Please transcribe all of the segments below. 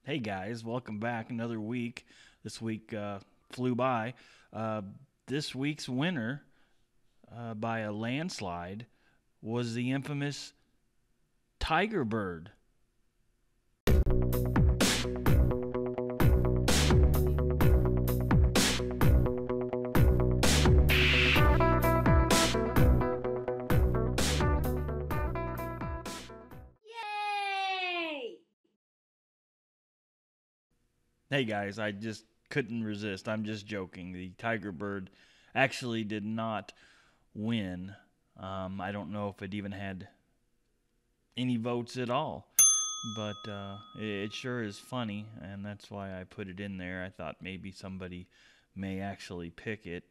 Hey guys, welcome back. Another week. This week flew by. Uh, this week's winner by a landslide was the infamous Tiger Bird. Yay! Hey guys, I just couldn't resist. I'm just joking. The Tiger Bird actually did not win. I don't know if it even had any votes at all. But it sure is funny, and that's why I put it in there. I thought maybe somebody may actually pick it,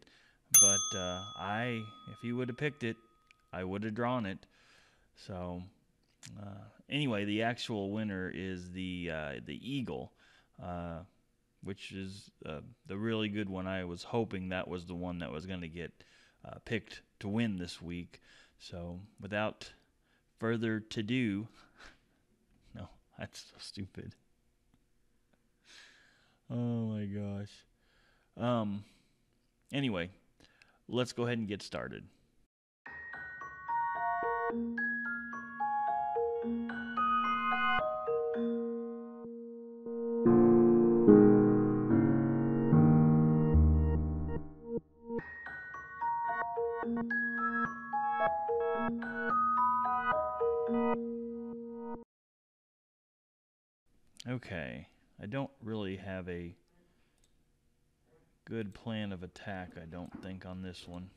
but if he would have picked it, I would have drawn it. So anyway, the actual winner is the eagle, which is the really good one. I was hoping that was the one that was going to get picked to win this week. So without further to do. No, that's so stupid. Oh my gosh. Um anyway, let's go ahead and get started. Okay. I don't really have a good plan of attack, I don't think, on this one.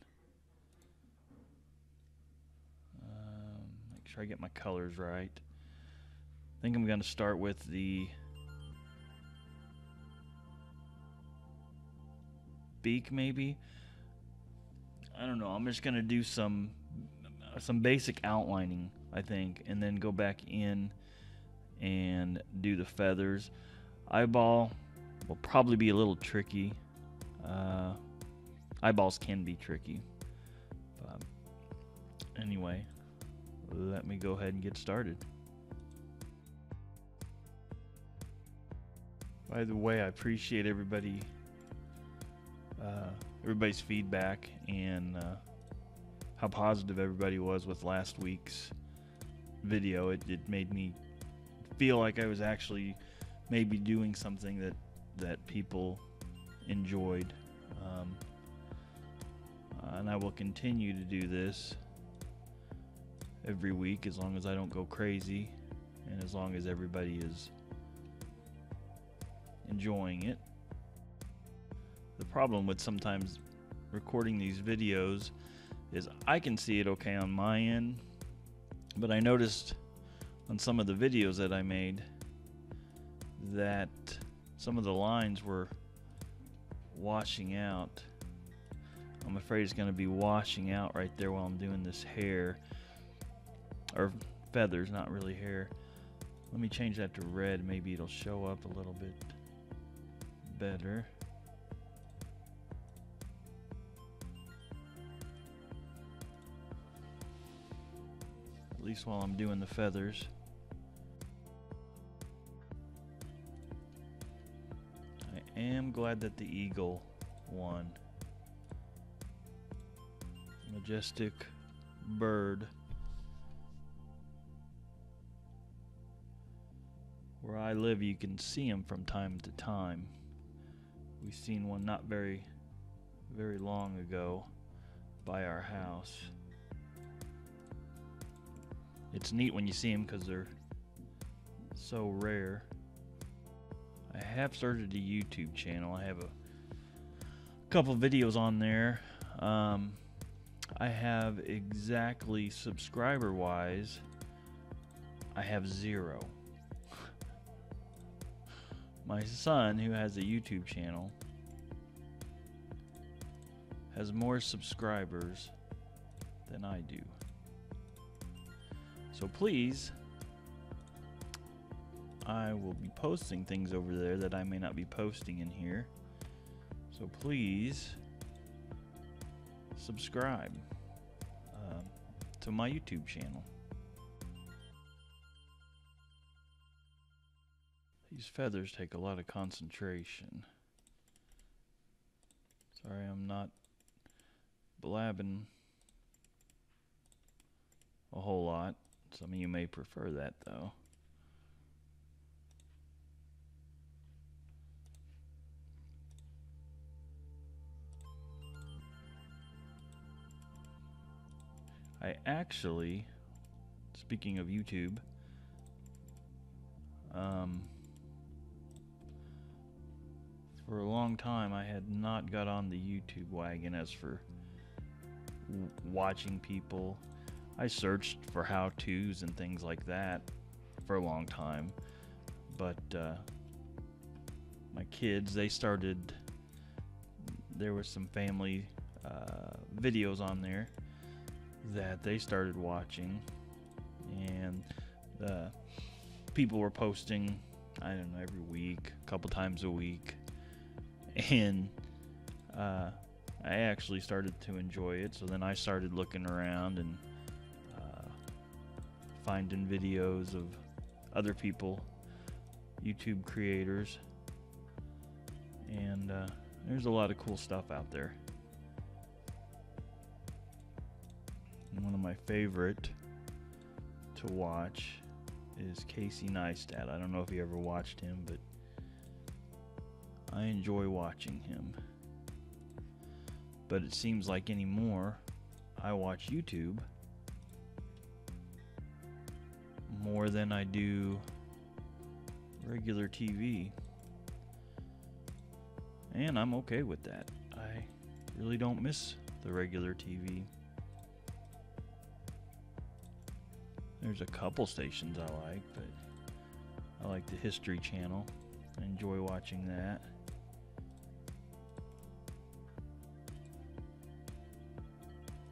Make sure I get my colors right. I think I'm going to start with the beak, maybe. I don't know. I'm just going to do some basic outlining, I think, and then go back in and do the feathers. Eyeball will probably be a little tricky. Eyeballs can be tricky. But anyway, let me go ahead and get started. By the way, I appreciate everybody's feedback and how positive everybody was with last week's video. It made me feel like I was actually maybe doing something that people enjoyed. And I will continue to do this every week as long as I don't go crazy and as long as everybody is enjoying it. The problem with sometimes recording these videos is I can see it okay on my end, but I noticed on some of the videos that I made that some of the lines were washing out. I'm afraid it's going to be washing out right there while I'm doing this hair, or feathers, not really hair. Let me change that to red. Maybe it'll show up a little bit better. At least while I'm doing the feathers. I am glad that the eagle won. Majestic bird. Where I live, you can see them from time to time. We've seen one not very long ago by our house. It's neat when you see them because they're so rare. I have started a YouTube channel. I have a couple videos on there. I have exactly, subscriber wise, I have 0. My son, who has a YouTube channel, has more subscribers than I do. So please, I will be posting things over there that I may not be posting in here. So please subscribe to my YouTube channel. These feathers take a lot of concentration. Sorry, I'm not blabbing a whole lot. Some of you may prefer that though. I actually, speaking of YouTube, for a long time I had not got on the YouTube wagon as for watching people. I searched for how-tos and things like that for a long time, but my kids, there was some family videos on there that they started watching, and people were posting, I don't know, every week, a couple times a week, and I actually started to enjoy it. So then I started looking around and finding videos of other people, YouTube creators, and there's a lot of cool stuff out there. And one of my favorite to watch is Casey Neistat. I don't know if you ever watched him, but I enjoy watching him. But it seems like anymore I watch YouTube more than I do regular TV. And I'm okay with that. I really don't miss the regular TV. There's a couple stations I like, but I like the History Channel. I enjoy watching that.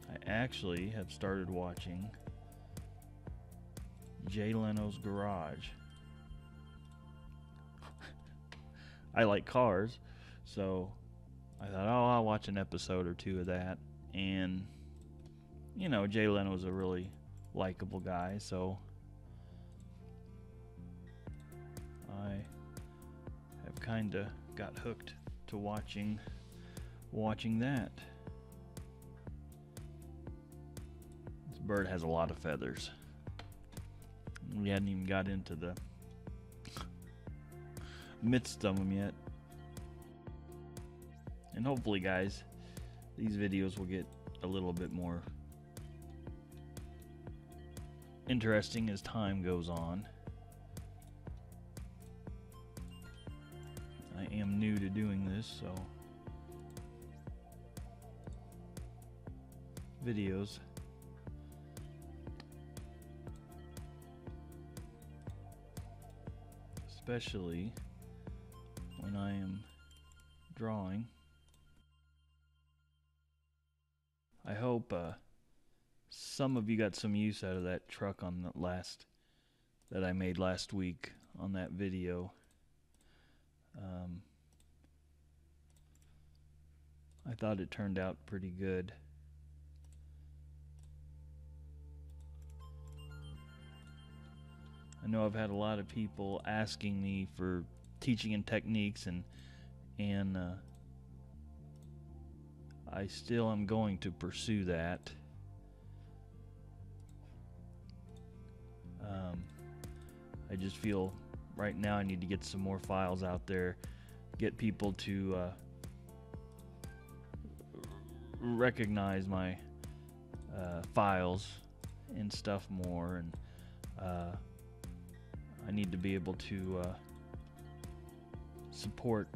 I actually have started watching Jay Leno's Garage. I like cars, so I thought, oh, I'll watch an episode or two of that. And, you know, Jay Leno's a really likable guy, so I have kind of got hooked to watching that. This bird has a lot of feathers. We hadn't even got into the midst of them yet. And hopefully, guys, these videos will get a little bit more interesting as time goes on. I am new to doing this, so videos especially when I am drawing. I hope some of you got some use out of that truck on that I made last week on that video. I thought it turned out pretty good. I know I've had a lot of people asking me for teaching and techniques, and I still am going to pursue that. I just feel right now I need to get some more files out there, get people to recognize my files and stuff more, and I need to be able to support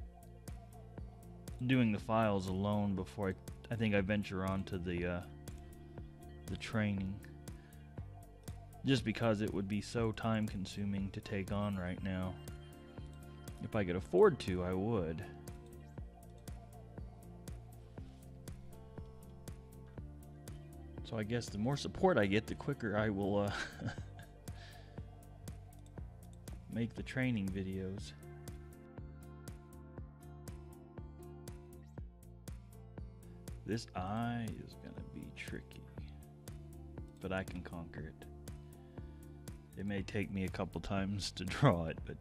doing the files alone before I think I venture on to the training, just because it would be so time consuming to take on right now. If I could afford to, I would. So I guess the more support I get, the quicker I will make the training videos. This eye is gonna be tricky, but I can conquer it. It may take me a couple times to draw it, but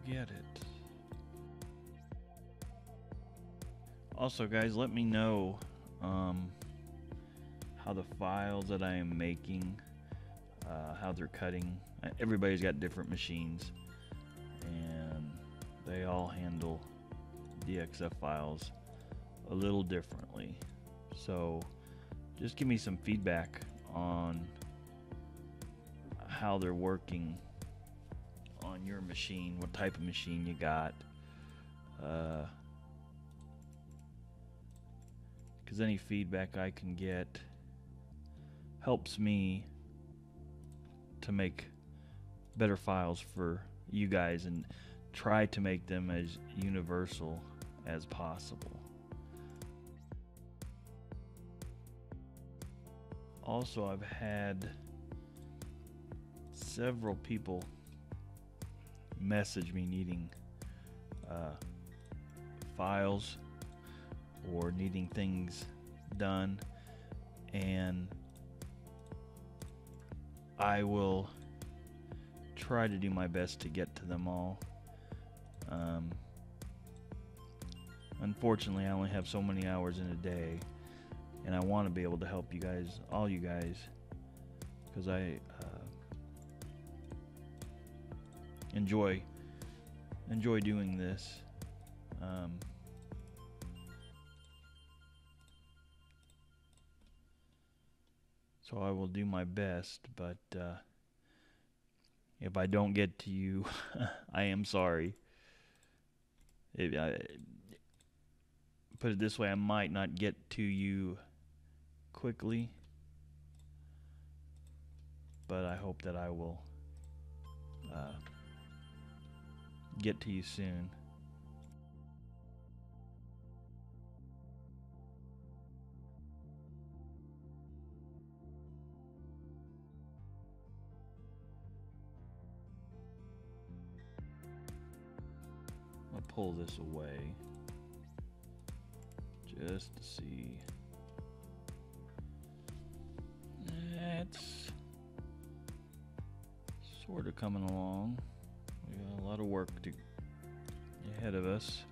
get it. Also, guys, let me know how the files that I am making, how they're cutting. Everybody's got different machines, and they all handle DXF files a little differently. So just give me some feedback on how they're working on your machine, what type of machine you got. Because any feedback I can get helps me to make better files for you guys and try to make them as universal as possible. Also, I've had several people message me needing files or needing things done, and I will try to do my best to get to them all. Unfortunately, I only have so many hours in a day, and I want to be able to help you guys, all you guys, because I enjoy doing this. So I will do my best, but if I don't get to you, I am sorry. Put it this way, I might not get to you quickly, but I hope that I will get to you soon. I'll pull this away just to see. It's sort of coming along. We got a lot of work ahead of us.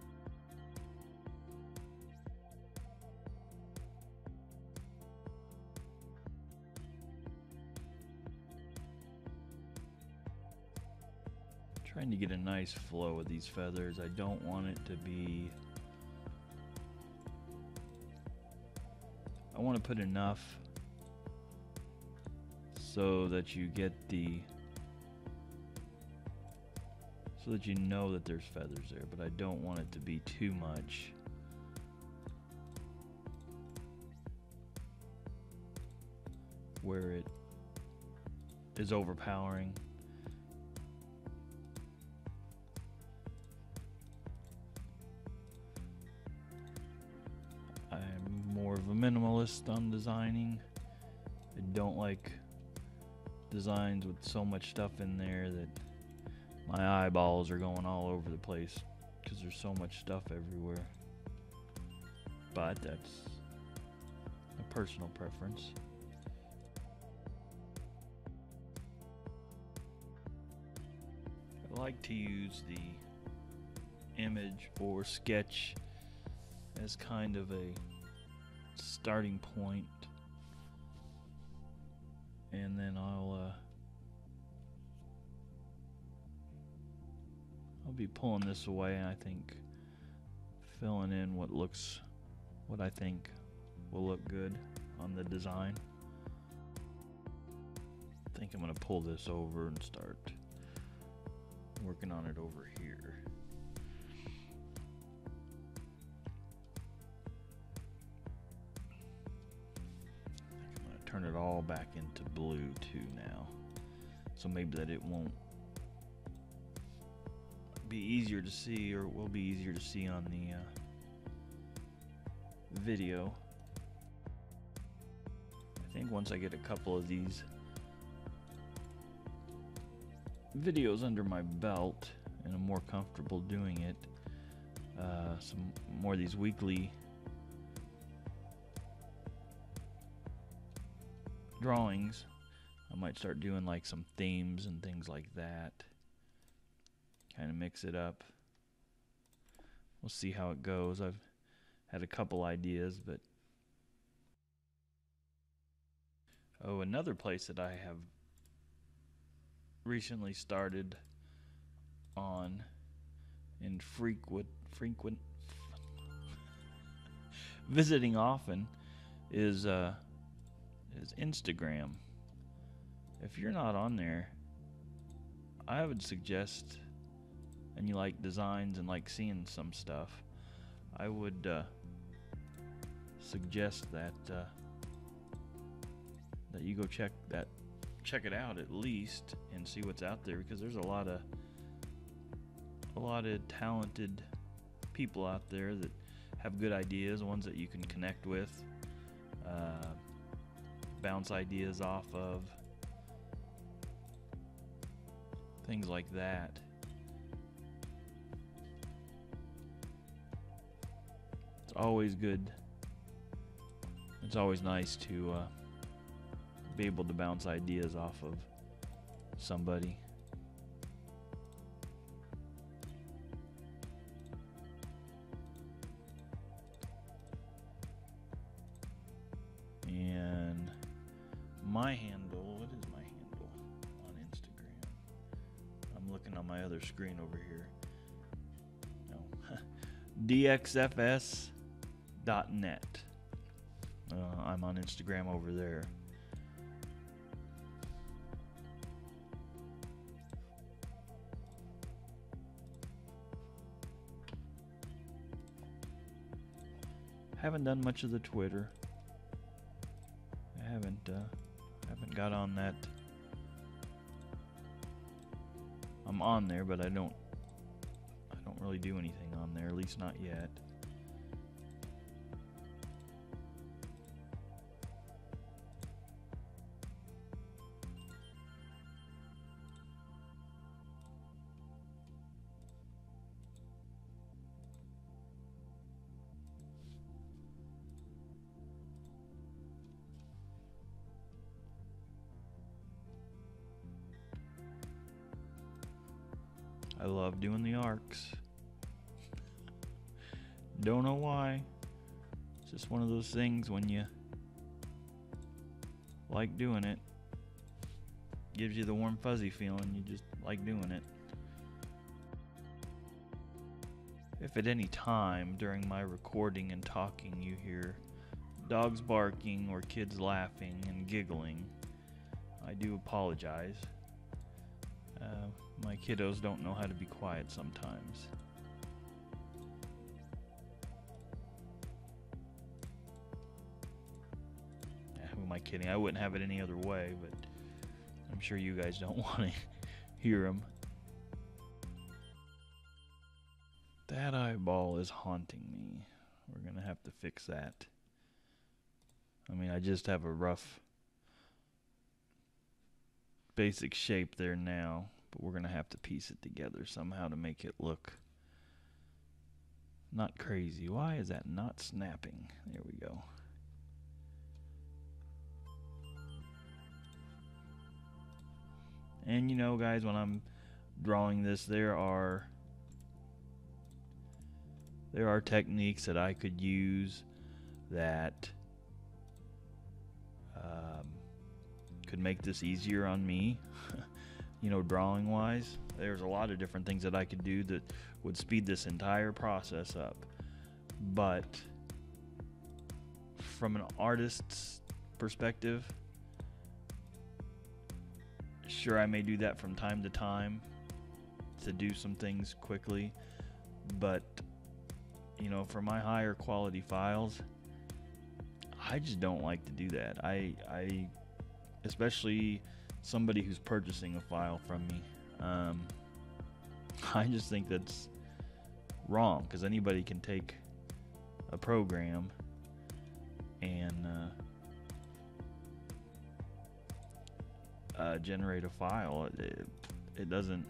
Trying to get a nice flow with these feathers. I don't want it to be... I want to put enough so that you get so that you know that there's feathers there, but I don't want it to be too much. Where it is overpowering. I'm more of a minimalist on designing. I don't like designs with so much stuff in there that my eyeballs are going all over the place because there's so much stuff everywhere. But that's a personal preference. I like to use the image or sketch as kind of a starting point, and then I'll be pulling this away, and I think filling in what I think will look good on the design. I think I'm gonna pull this over and start working on it over here. I'm gonna turn it all back into blue too now, so maybe that it won't be easier to see, or it will be easier to see on the video. I think once I get a couple of these videos under my belt and I'm more comfortable doing it, some more of these weekly drawings, I might start doing like some themes and things like that. kind of mix it up. We'll see how it goes. I've had a couple ideas, but another place that I have recently started on and frequent visiting often is Instagram. If you're not on there, I would suggest, and you like designs and like seeing some stuff, I would suggest that that you go check it out at least and see what's out there, because there's a lot of talented people out there that have good ideas, ones that you can connect with, bounce ideas off of, things like that. It's always good. It's always nice to be able to bounce ideas off of somebody. And my handle, what is my handle on Instagram? I'm looking on my other screen over here. No. DXFS.net. I'm on Instagram over there. Haven't done much of the Twitter. I haven't got on that. I'm on there, but I don't really do anything on there, at least not yet. I love doing the arcs. Don't know why. It's just one of those things when you like doing it. Gives you the warm fuzzy feeling. You just like doing it. If at any time during my recording and talking you hear dogs barking or kids laughing and giggling, I do apologize. My kiddos don't know how to be quiet sometimes. Who am I kidding? I wouldn't have it any other way, but I'm sure you guys don't want to hear them. That eyeball is haunting me. We're going to have to fix that. I mean, I just have a rough basic shape there now, but we're going to have to piece it together somehow to make it look not crazy. Why is that not snapping? There we go. And you know, guys, when I'm drawing this, there are techniques that I could use that could make this easier on me. You know, drawing wise, there's a lot of different things that I could do that would speed this entire process up. But from an artist's perspective, sure, I may do that from time to time to do some things quickly, but you know, for my higher quality files, I just don't like to do that. I especially somebody who's purchasing a file from me, I just think that's wrong, because anybody can take a program and generate a file. It doesn't,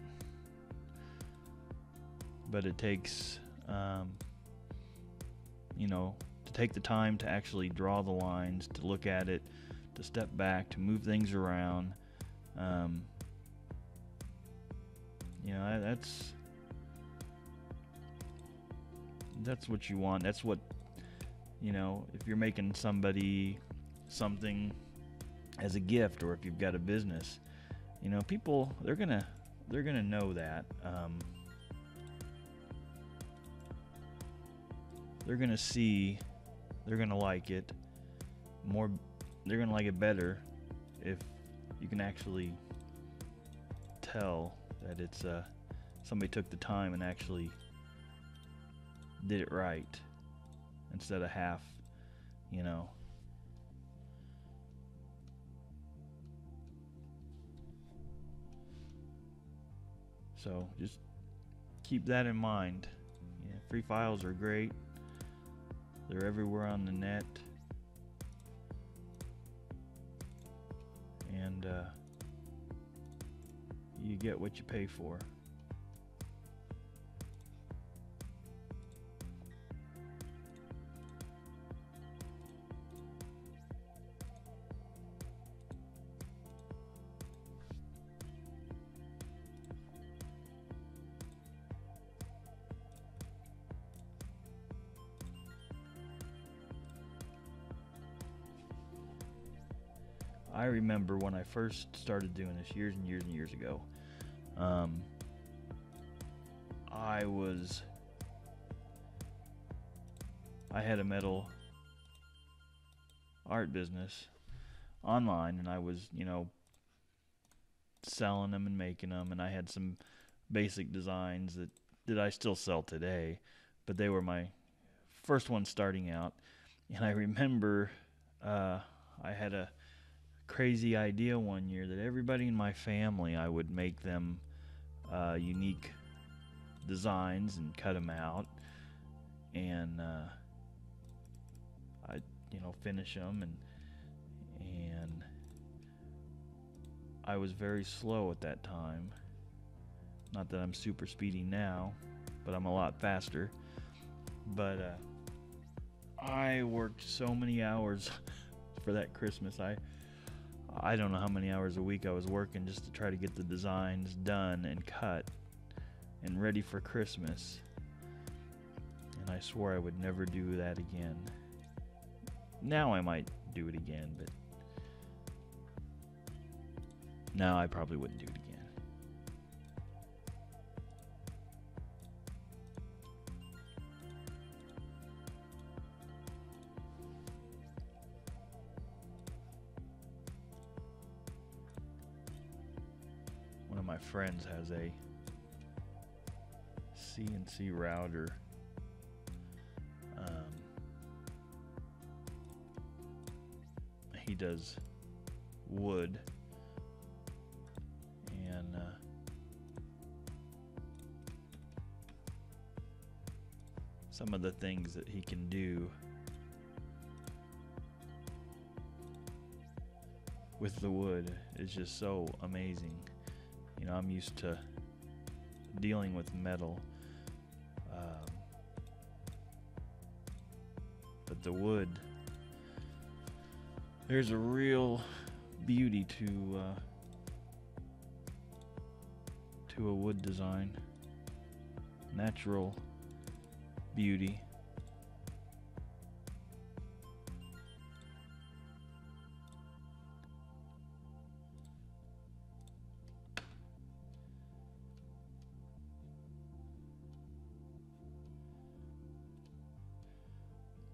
but it takes you know, to take the time to actually draw the lines, to look at it, to step back, to move things around. You know, That's what you want. That's what, if you're making somebody something as a gift, or if you've got a business, people, they're gonna know that. They're gonna see, they're gonna like it more. They're gonna like it better if you can actually tell that it's somebody took the time and actually did it right, instead of half, So just keep that in mind. Free files are great. They're everywhere on the net. And you get what you pay for. I remember when I first started doing this years and years and years ago. I had a metal art business online, and I was, selling them and making them, and I had some basic designs that I still sell today, but they were my first ones starting out. And I remember I had a crazy idea one year that everybody in my family, I would make them unique designs and cut them out, and I finish them, and I was very slow at that time. Not that I'm super speedy now, but I'm a lot faster. But I worked so many hours for that Christmas. I don't know how many hours a week I was working just to try to get the designs done and cut and ready for Christmas. And I swore I would never do that again. Now I might do it again, but now I probably wouldn't do it again. One of my friends has a CNC router. He does wood, and some of the things that he can do with the wood is just so amazing. I'm used to dealing with metal, but the wood, there's a real beauty to a wood design. Natural beauty.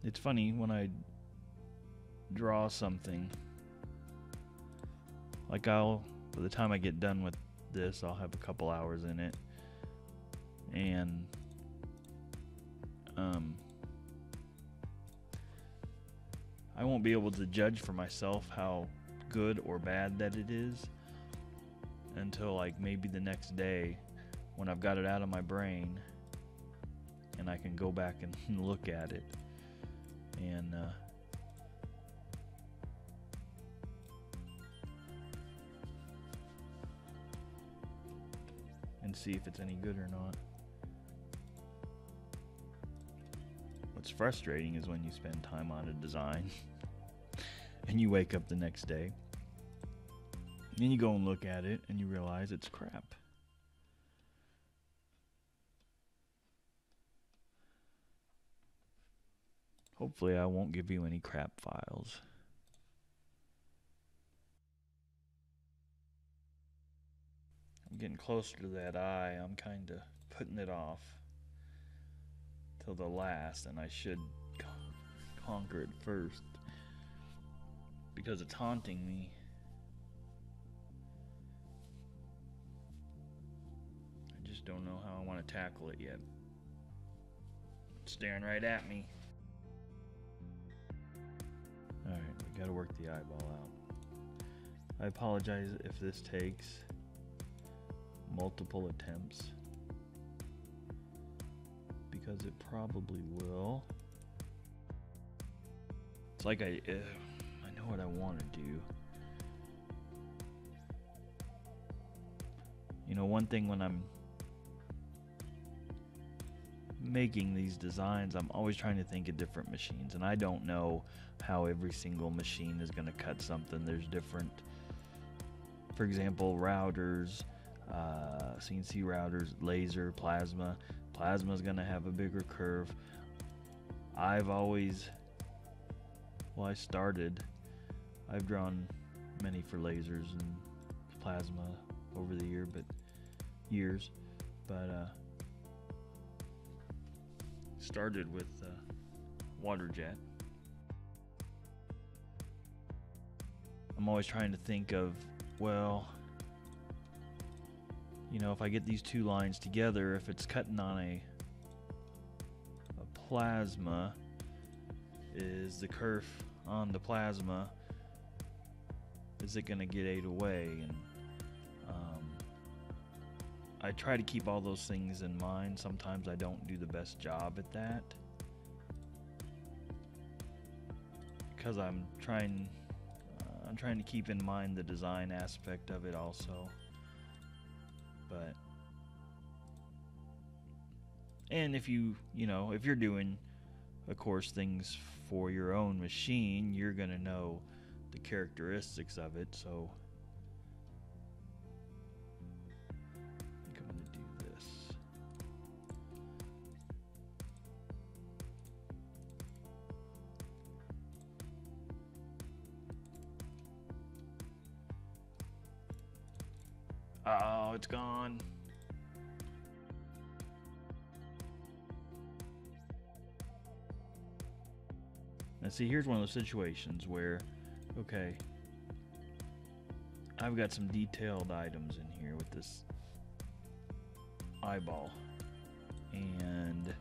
It's funny when I draw something, like by the time I get done with this, I'll have a couple hours in it, and I won't be able to judge for myself how good or bad that it is until like maybe the next day when I've got it out of my brain and I can go back and look at it and see if it's any good or not. What's frustrating is when you spend time on a design and you wake up the next day and you go and look at it and you realize it's crap. Hopefully I won't give you any crap files. I'm getting closer to that eye. I'm kind of putting it off till the last, and I should conquer it first because it's haunting me. I just don't know how I want to tackle it yet. It's staring right at me. Alright, we gotta work the eyeball out. I apologize if this takes multiple attempts, because it probably will. It's like I know what I want to do. You know, one thing when I'm making these designs, I'm always trying to think of different machines, and I don't know how every single machine is going to cut something. There's different, for example, routers, CNC routers, laser, plasma. Plasma is going to have a bigger curve. I've drawn many for lasers and plasma over the years, but started with Waterjet. I'm always trying to think of, well, you know, if I get these two lines together, if it's cutting on a plasma, is the kerf on the plasma, is it going to get ate away? And I try to keep all those things in mind. Sometimes I don't do the best job at that, because I'm trying to keep in mind the design aspect of it also. But and if you know, if you're doing, of course, things for your own machine, you're gonna know the characteristics of it. So I think I'm gonna do this. Oh, it's gone. Now see, here's one of those situations where, okay, I've got some detailed items in here with this eyeball, and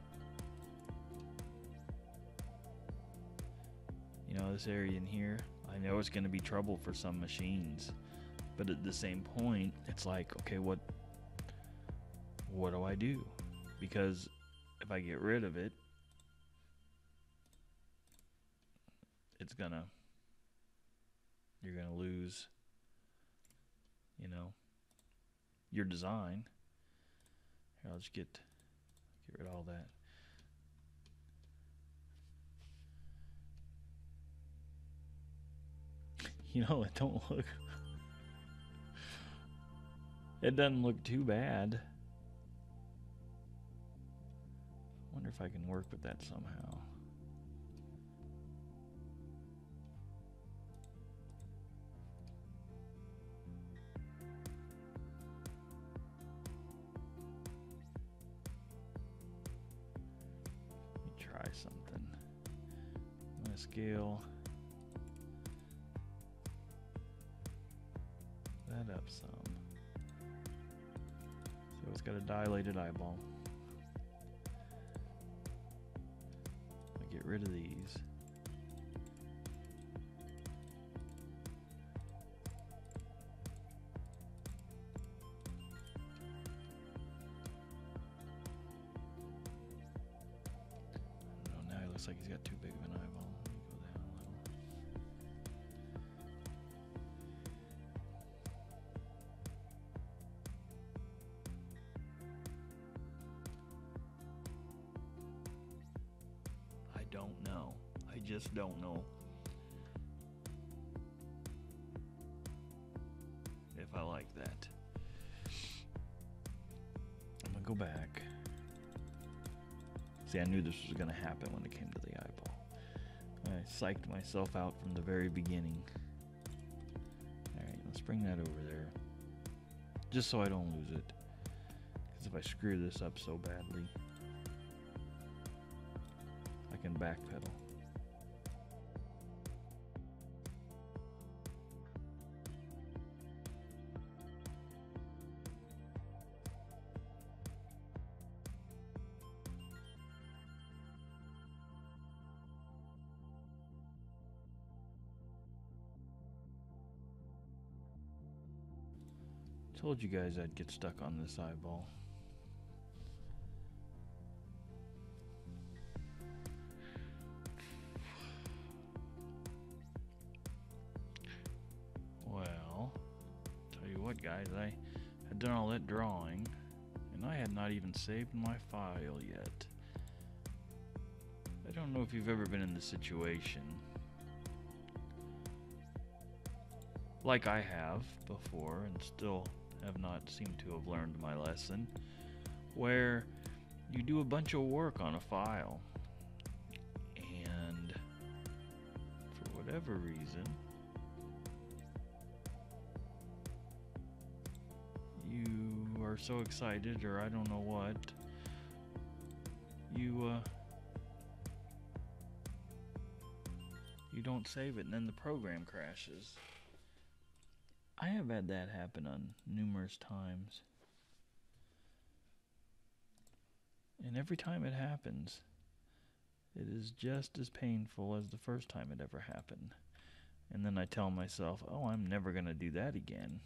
you know, this area in here, I know it's going to be trouble for some machines, but at the same point, it's like, okay, what do I do? Because if I get rid of it, you're gonna lose, you know, your design. Here, I'll just get rid of all that. You know, it doesn't look too bad. I wonder if I can work with that somehow. Try something. I'm gonna scale that up some. So it's got a dilated eyeball. I get rid of these. Looks like he's got too big of an eyeball. Let me go down a little. I don't know. I just don't know if I like that. I'm gonna go back. See, I knew this was going to happen when it came to the eyeball. I psyched myself out from the very beginning. Alright, let's bring that over there. Just so I don't lose it. Because if I screw this up so badly, I can backpedal. Told you guys I'd get stuck on this eyeball. Well, tell you what guys, I had done all that drawing and I had not even saved my file yet. I don't know if you've ever been in this situation, like I have before and still have not seemed to have learned my lesson, where you do a bunch of work on a file and for whatever reason you are so excited, or I don't know what, you don't save it and then the program crashes. I have had that happen on numerous times. And every time it happens, it is just as painful as the first time it ever happened. And then I tell myself, oh, I'm never going to do that again.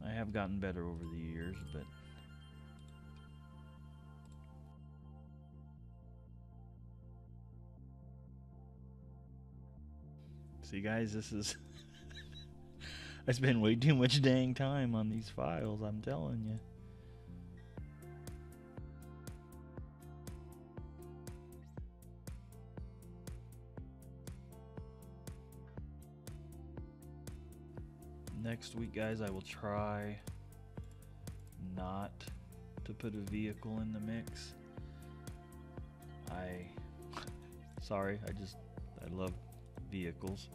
I have gotten better over the years, but see guys, this is I spend way too much dang time on these files, I'm telling you. Next week guys, I will try not to put a vehicle in the mix. Sorry, I love vehicles.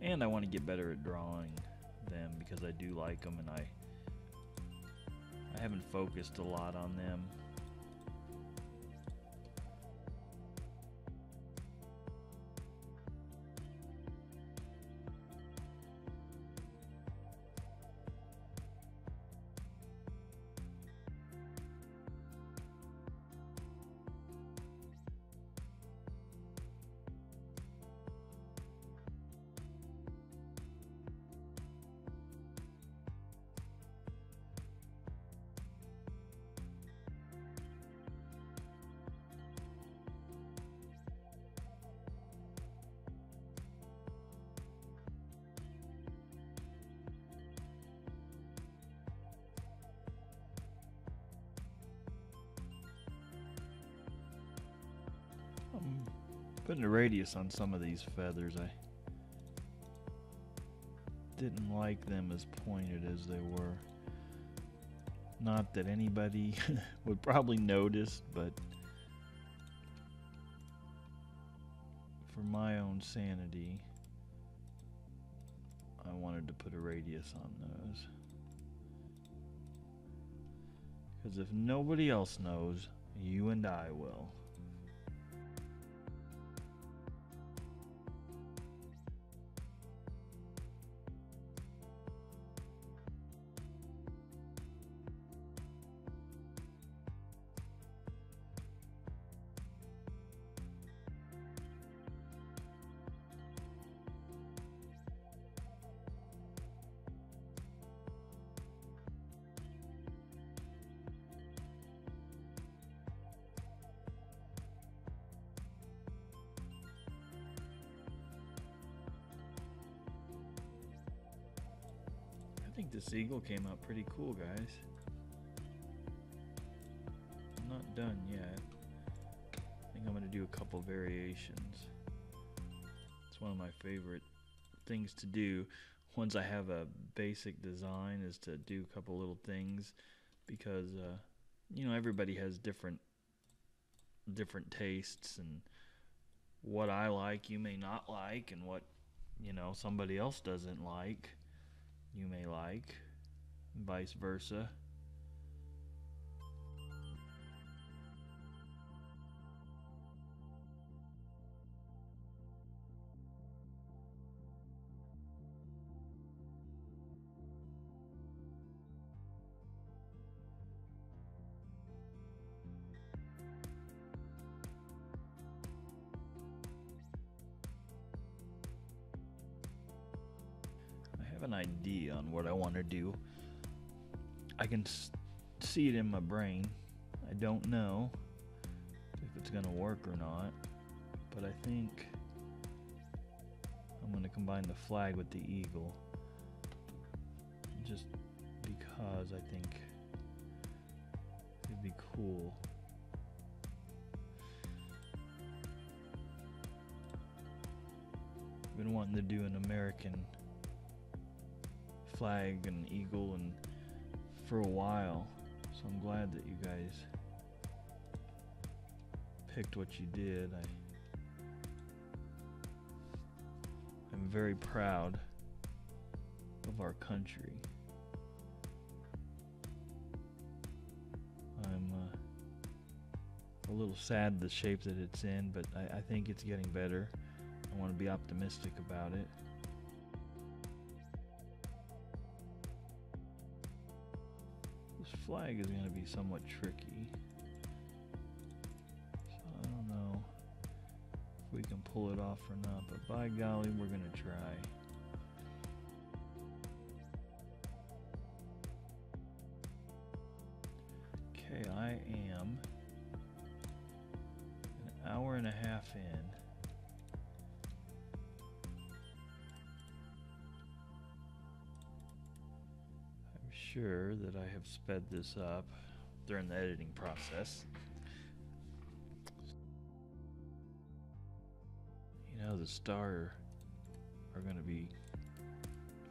And I want to get better at drawing them because I do like them, and I haven't focused a lot on them. I'm putting a radius on some of these feathers. I didn't like them as pointed as they were. Not that anybody would probably notice, but for my own sanity, I wanted to put a radius on those. Because if nobody else knows, you and I will. I think this eagle came out pretty cool, guys. I'm not done yet. I think I'm going to do a couple variations. It's one of my favorite things to do once I have a basic design, is to do a couple little things, because everybody has different tastes, and what I like you may not like, and what somebody else doesn't like you may like, and vice versa. I have an idea on what I want to do. I can see it in my brain. I don't know if it's going to work or not, but I think I'm going to combine the flag with the eagle, just because I think it'd be cool. I've been wanting to do an American flag and eagle and for a while, so I'm glad that you guys picked what you did. I'm very proud of our country. I'm a little sad the shape that it's in, but I think it's getting better. I want to be optimistic about it. This flag is going to be somewhat tricky, so I don't know if we can pull it off or not, but by golly, we're going to try. Okay, I am an hour and a half in. I'm sure that I have sped this up during the editing process. The stars are going to be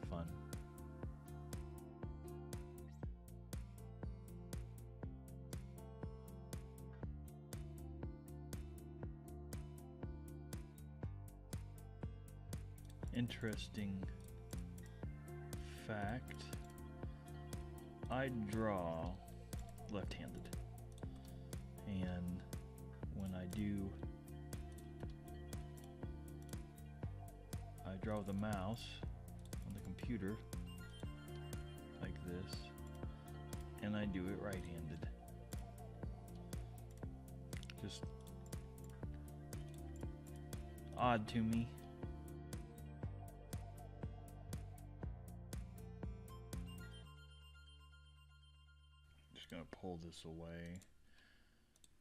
fun. Interesting fact, I draw left-handed, and when I draw with a mouse on the computer like this, and I do it right-handed. Just odd to me. Just gonna pull this away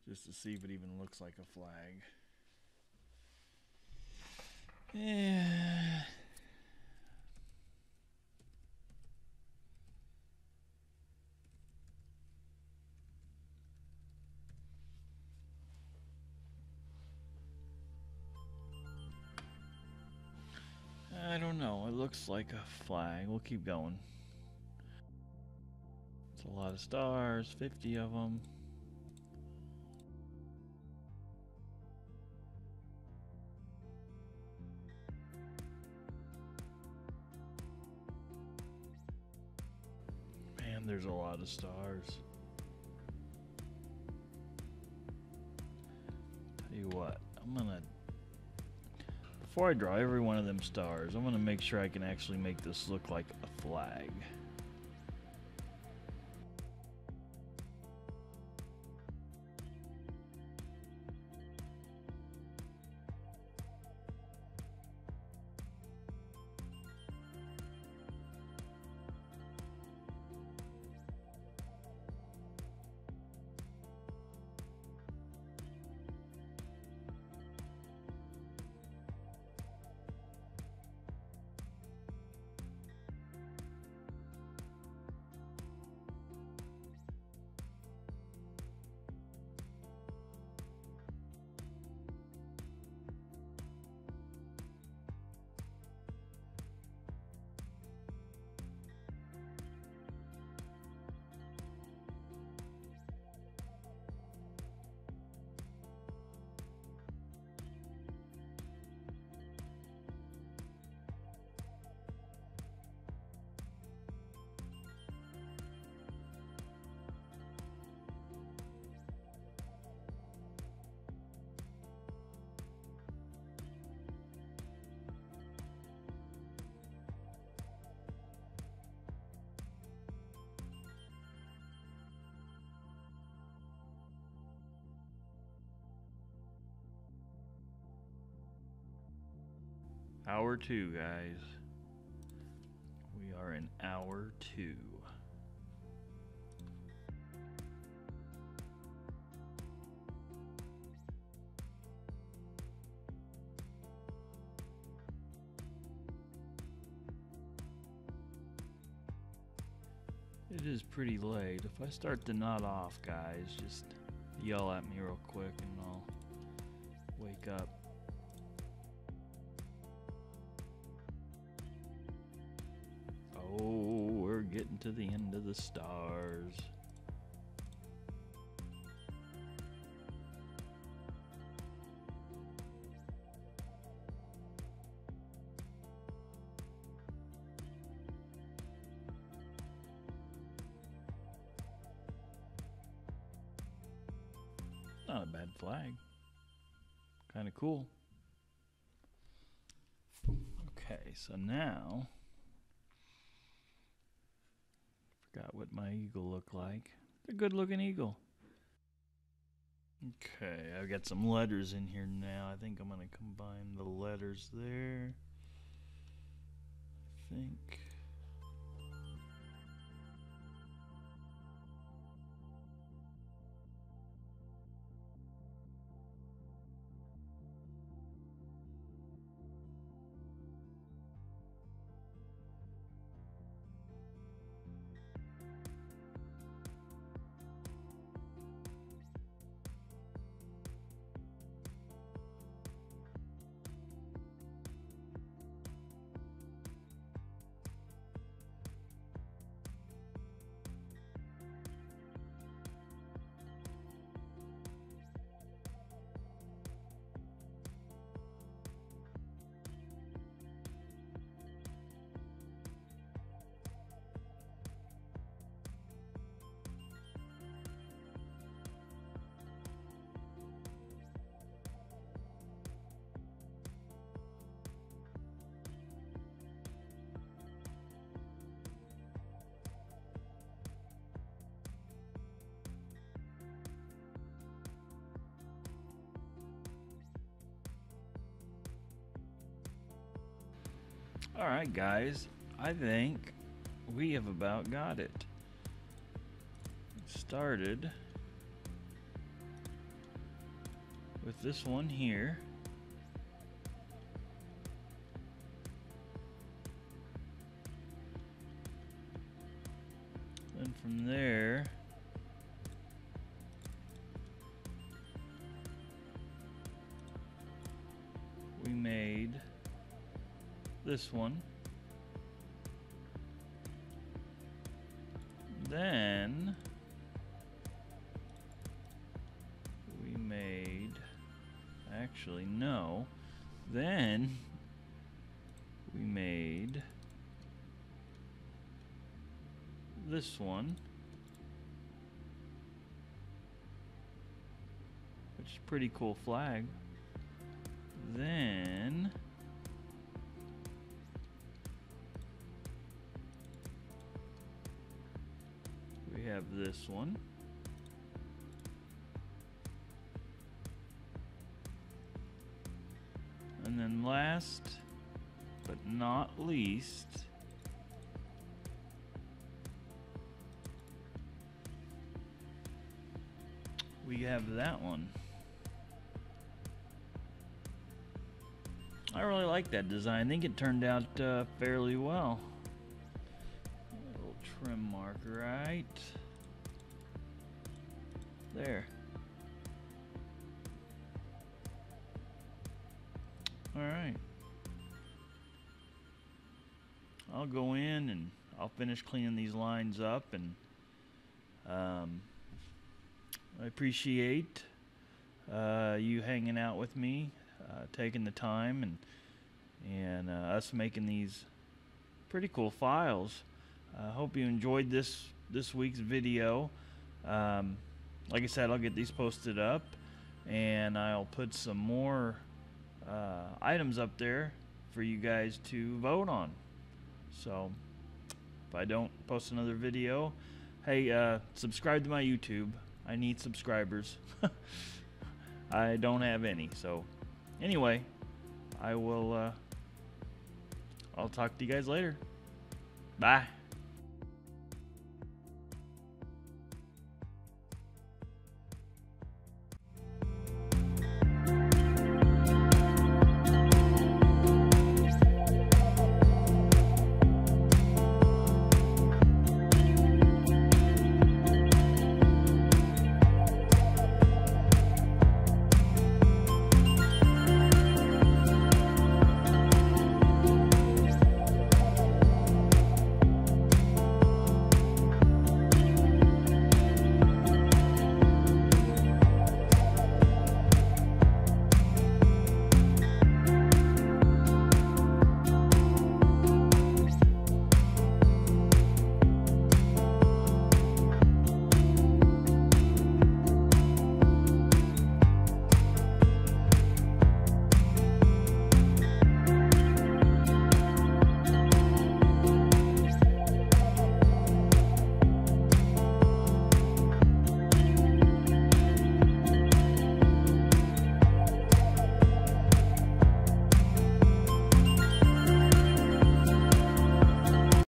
just to see if it even looks like a flag. Yeah. I don't know. It looks like a flag. We'll keep going. It's a lot of stars, 50 of them. Man, there's a lot of stars. Tell you what, before I draw every one of them stars, I'm gonna make sure I can actually make this look like a flag. Hour 2, guys. We are in hour 2. It is pretty late. If I start to nod off, guys, just yell at me real quick and I'll wake up. Oh, we're getting to the end of the stars. Not a bad flag. Kind of cool. Okay, so now forgot what my eagle looked like. It's a good looking eagle. Okay, I've got some letters in here now. I think I'm going to combine the letters there. I think. Alright guys, I think we have about got it. Started with this one here. Then from there we made this one. Then we made, actually no, then we made this one, which is a pretty cool flag. Then we have this one. And then last but not least, we have that one. I really like that design. I think it turned out fairly well. A little trim mark right there. Alright. I'll go in and I'll finish cleaning these lines up, and I appreciate you hanging out with me, taking the time, and us making these pretty cool files. I hope you enjoyed this week's video. Like I said, I'll get these posted up, and I'll put some more items up there for you guys to vote on. So if I don't post another video, hey, subscribe to my YouTube. I need subscribers. I don't have any. So anyway, I will I'll talk to you guys later. Bye.